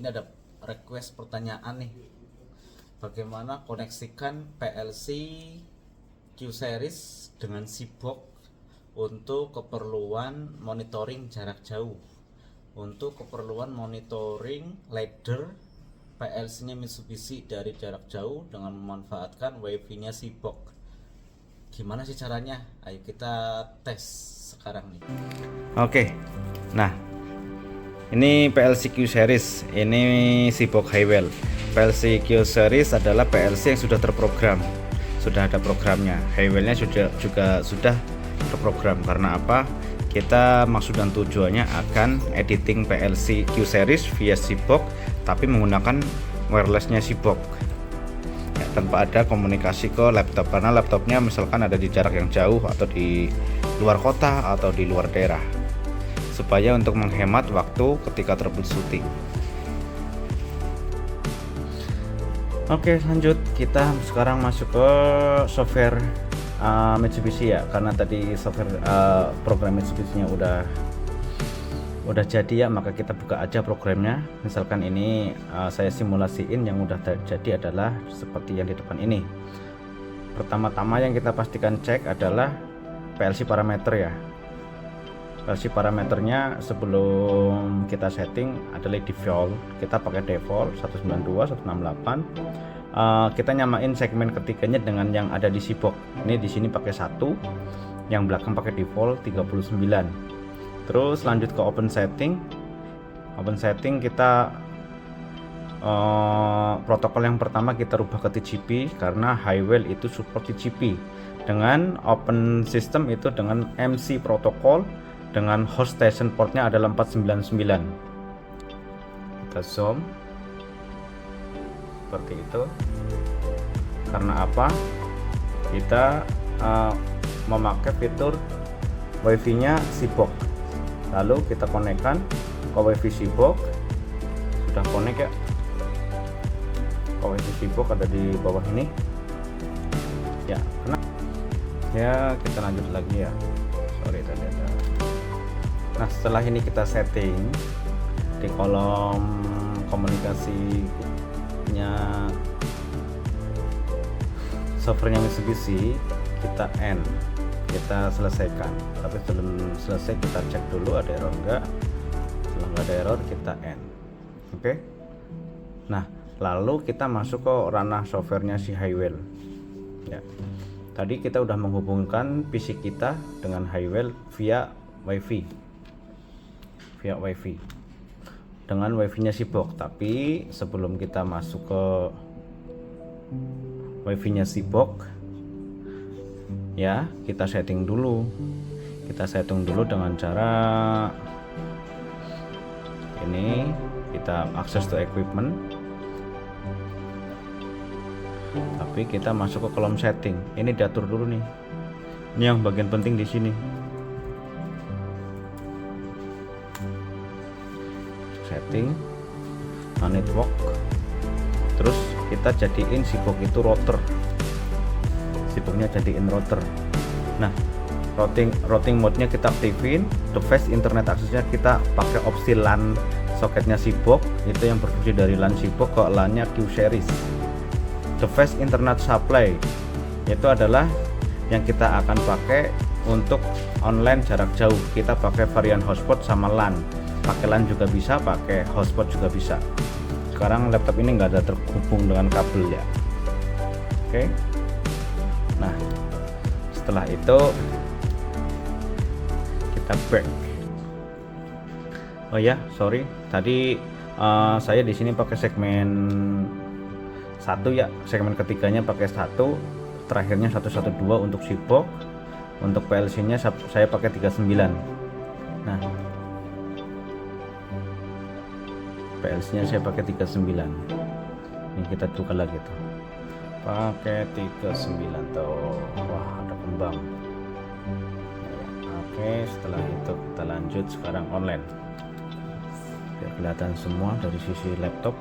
ini ada request pertanyaan nih. Bagaimana koneksikan PLC Q-Series dengan Seabox untuk keperluan monitoring jarak jauh, untuk keperluan monitoring ladder PLC-nya Mitsubishi dari jarak jauh dengan memanfaatkan WiFi-nya Seabox. Gimana sih caranya? Ayo kita tes sekarang nih. Oke. Nah, ini PLC Q-Series, ini Seabox Highwell. PLC Q-Series adalah PLC yang sudah terprogram, sudah ada programnya. Highwell-nya juga sudah terprogram. Karena apa? Kita maksud dan tujuannya akan editing PLC Q-Series via Seabox, tapi menggunakan wirelessnya Seabox ya, tanpa ada komunikasi ke laptop, karena laptopnya misalkan ada di jarak yang jauh atau di luar kota atau di luar daerah, supaya untuk menghemat waktu ketika troubleshooting. Oke, lanjut, kita sekarang masuk ke software Mitsubishi ya, karena tadi software program Mitsubishi-nya udah jadi ya, maka kita buka aja programnya. Misalkan ini saya simulasiin yang udah jadi adalah seperti yang di depan ini. Pertama-tama yang kita pastikan cek adalah PLC parameter ya. PLC parameternya sebelum kita setting adalah default. Kita pakai default 192.168. Kita nyamain segmen ketiganya dengan yang ada di Seabox. Ini di sini pakai 1, yang belakang pakai default 39. Terus lanjut ke open setting. Open setting kita protokol yang pertama kita rubah ke TCP, karena Highwell itu support TCP. Dengan open system itu dengan MC protokol, dengan host station portnya adalah 499. Kita zoom seperti itu. Karena apa? Kita memakai fitur WiFi nya Seabox. Lalu kita konekkan ke WiFi Seabox. Sudah konek ya, ke WiFi Seabox ada di bawah ini ya. Ya, kita lanjut lagi ya. Sorry tadi ada. Nah, setelah ini kita setting di kolom komunikasinya softwarenya Mitsubishi, kita end, kita selesaikan. Tapi sebelum selesai kita cek dulu ada error enggak. Setelah nggak ada error kita end. Oke. Nah, lalu kita masuk ke ranah softwarenya si Highwell ya. Tadi kita udah menghubungkan PC kita dengan Highwell via WiFi dengan WiFi-nya Seabox. Tapi sebelum kita masuk ke WiFi-nya Seabox ya, kita setting dulu dengan cara ini. Kita akses to equipment, tapi kita masuk ke kolom setting. Ini diatur dulu nih, ini yang bagian penting di sini. Setting network, terus kita jadiin Seabox itu router. Seaboxnya jadiin router. Nah, routing mode-nya kita aktifin. Device internet aksesnya kita pakai opsi LAN soketnya Seabox, itu yang berfungsi dari LAN Seabox ke LAN-nya Q-Series. Device internet supply itu adalah yang kita akan pakai untuk online jarak jauh. Kita pakai varian hotspot sama LAN. Pakai LAN juga bisa, pakai hotspot juga bisa. Sekarang laptop ini nggak ada terhubung dengan kabel ya. Oke. Nah, setelah itu kita back. Oh ya, sorry. Tadi saya di sini pakai segmen 1 ya. Segmen ketiganya pakai 1, terakhirnya 112 untuk Seabox. Untuk PLC-nya saya pakai 39. Nah, PLC-nya saya pakai 39. Ini kita buka lagi tuh. Pakai 39 tuh. Wah, ada kembang. Oke, setelah itu kita lanjut sekarang online. Biar kelihatan semua dari sisi laptop.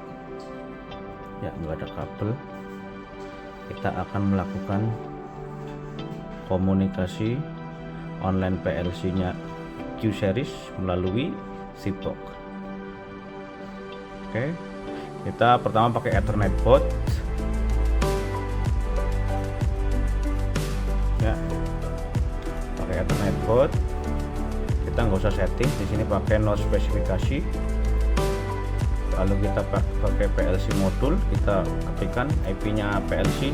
Ya, nggak ada kabel. Kita akan melakukan komunikasi online PLC-nya Q-Series melalui Seabox. Oke, Kita pertama pakai Ethernet port ya, pakai Ethernet port. Kita nggak usah setting di sini, pakai no spesifikasi. Lalu kita pakai PLC modul, kita ketikkan IP-nya PLC,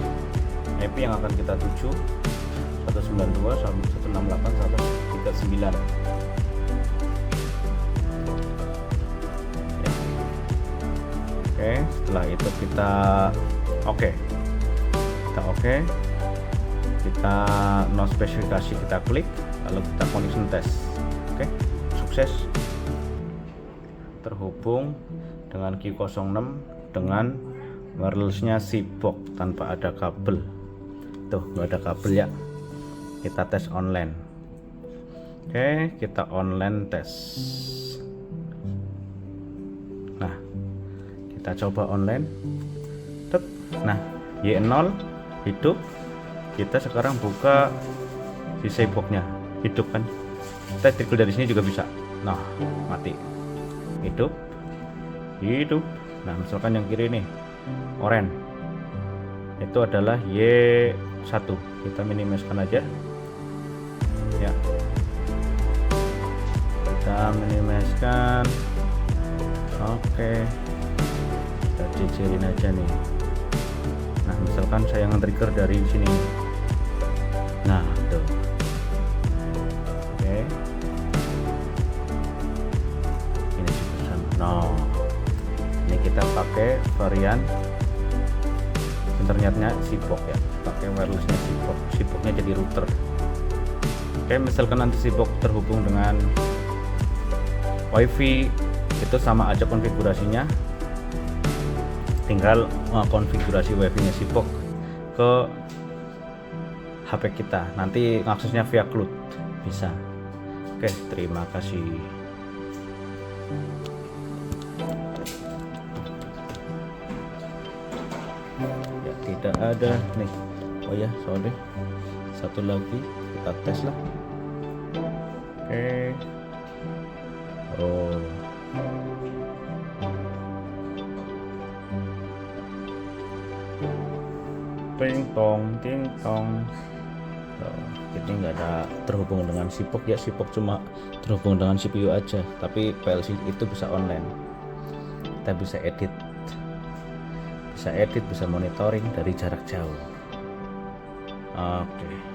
IP yang akan kita tuju 192.168.139. Oke, setelah itu kita oke, kita no spesifikasi, kita klik, lalu kita connection test. Oke, sukses, terhubung dengan Q06 dengan wirelessnya Seabox tanpa ada kabel. Tuh, nggak ada kabel ya. Kita tes online. Oke, kita online tes. Nah, kita coba online. Nah, Y0 hidup. Kita sekarang buka si Seabox-nya, hidup kan. Kita trigger dari sini juga bisa. Nah, mati. Hidup. Nah, misalkan yang kiri nih orange, itu adalah Y1. Kita minimizekan aja ya, kita minimizekan. Oke, kita cicirin aja nih. Nah, misalkan saya nge-trigger dari sini. Nah, tuh. Oke, ini juga sama. No, ini kita pakai varian internetnya Seabox ya, pakai wirelessnya Seabox. Seaboxnya jadi router. Oke, misalkan nanti Seabox terhubung dengan WiFi, itu sama aja konfigurasinya. Tinggal konfigurasi WiFi-nya Seabox ke HP kita. Nanti aksesnya via cloud bisa. Oke, terima kasih. Ya, tidak ada nih. Oh ya, sorry, satu lagi kita tes lah. Oke. Oh, ting tong. Ini nggak ada terhubung dengan Seabox ya. Seabox cuma terhubung dengan CPU aja, tapi PLC itu bisa online. Kita bisa edit, bisa monitoring dari jarak jauh. Oke.